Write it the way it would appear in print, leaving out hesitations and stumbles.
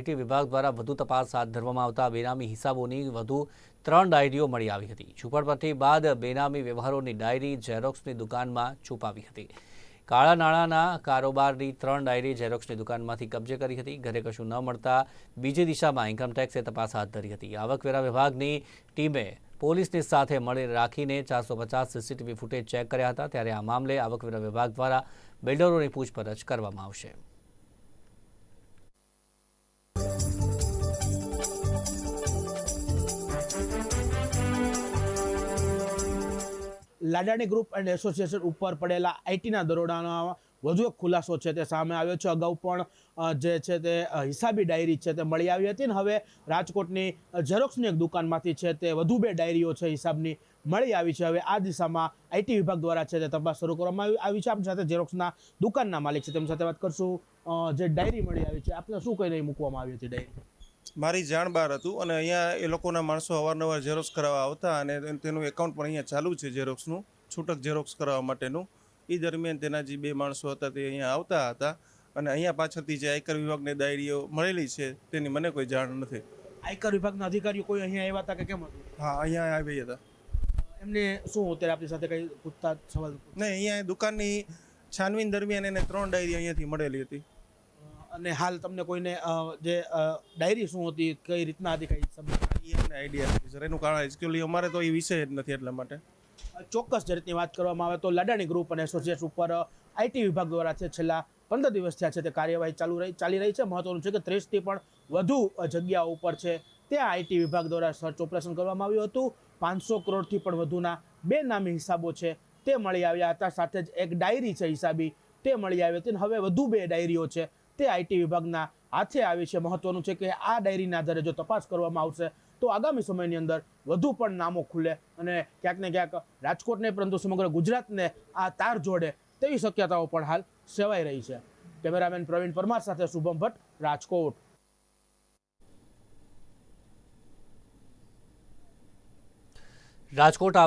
IT વિભાગ દ્વારા વધુ તપાસ હાથ ધરવામાં આવતા બેનામી હિસાબોની વધુ 3 ડાયરીઓ મળી આવી હતી। ઝૂંપડપટ્ટી બાદ બેનામી વ્યવહારોની ડાયરી ઝેરોક્સની દુકાનમાં છુપાવી હતી। કાળા નાણાંના કારોબારની 3 ડાયરી ઝેરોક્સની દુકાનમાંથી કબજે કરી હતી। ઘરે કશું ન મળતા બીજી દિશામાં ઇન્કમટેક્સે તપાસ હાથ ધરી હતી। આવકવેરા વિભાગની ટીમે પોલીસની સાથે મળી રાખીને 450 સીસીટીવી ફૂટેજ ચેક કર્યા હતા। ત્યારે આ મામલે આવકવેરા વિભાગ દ્વારા બિલ્ડરોની પૂછપરછ કરવામાં આવશે। લાડાણી ગ્રુપ એન્ડ એસોસિએશન ઉપર પડેલા આઈટીના દરોડાનો વધુ એક ખુલાસો છે તે સામે આવ્યો છે। અગાઉ પણ જે છે તે હિસાબી ડાયરી છે તે મળી આવી હતી ને હવે રાજકોટની ઝેરોક્સની એક દુકાનમાંથી છે તે વધુ 2 ડાયરીઓ છે હિસાબની મળી આવી છે। હવે આ દિશામાં આઈટી વિભાગ દ્વારા છે તે તપાસ શરૂ કરવામાં આવી છે। આપણી સાથે ઝેરોક્સના દુકાનના માલિક છે, તેમની સાથે વાત કરશું। જે ડાયરી મળી આવી છે, આપને શું કહીને મૂકવામાં આવી હતી ડાયરી? મારી જાણ બહાર હતું અને અહીંયા એ લોકોના માણસો અવારનવાર ઝેરોક્સ કરાવવા આવતા અને તેનું એકાઉન્ટ પણ અહીંયા ચાલુ છે ઝેરોક્સનું, છૂટક ઝેરોક્સ કરાવવા માટેનું। એ દરમિયાન તેના જે 2 માણસો હતા તે અહીંયા આવતા હતા અને અહીંયા પાછળથી જે આયકર વિભાગની ડાયરીઓ મળેલી છે તેની મને કોઈ જાણ નથી। આયકર વિભાગના અધિકારીઓ કોઈ અહીંયા આવ્યા હતા કે કેમ હતું? હા, અહીંયા આવી હતા। એમને શું અત્યારે આપણી સાથે કઈ પૂછતા સવાલ? નહીં, અહીંયા દુકાનની છાનવીન દરમિયાન એને 3 ડાયરી અહીંયાથી મળેલી હતી। અને હાલ તમને કોઈને જે ડાયરી શું હતી, કઈ રીતના હતી, કઈ અમને આઈડિયા નથી સર, એનું કારણ એકચ્યુઅલી અમારે તો એ વિષય જ નથી એટલા માટે। ચોક્કસ જે રીતની વાત કરવામાં આવે તો લાડાણી ગ્રુપ અને એસોસિએશન ઉપર આઈટી વિભાગ દ્વારા છે છેલ્લા 15 દિવસ થયા છે તે કાર્યવાહી ચાલી રહી છે। મહત્વનું છે કે 30થી પણ વધુ જગ્યાઓ ઉપર છે ત્યાં આઈટી વિભાગ દ્વારા સર્ચ ઓપરેશન કરવામાં આવ્યું હતું। 500 કરોડથી પણ વધુના 2 નામી હિસાબો છે તે મળી આવ્યા હતા, સાથે જ એક ડાયરી છે હિસાબી તે મળી આવી હતી। હવે વધુ 2 ડાયરીઓ છે તે આઈટી વિભાગના હાથે આવી છે। મહત્વનું છે કે આ ડાયરીના આધારે જો તપાસ કરવામાં આવશે તો આગામી સમયની અંદર વધુ પણ નામો ખુલે અને ક્યાંક ને ક્યાંક રાજકોટને પરંતુ સમગ્ર ગુજરાતને આ તાર જોડે તેવી શક્યતાઓ પણ હાલ સેવાઈ રહી છે। કેમેરામેન પ્રવીણ પરમાર સાથે શુભમ ભટ્ટ, રાજકોટ। રાજકોટ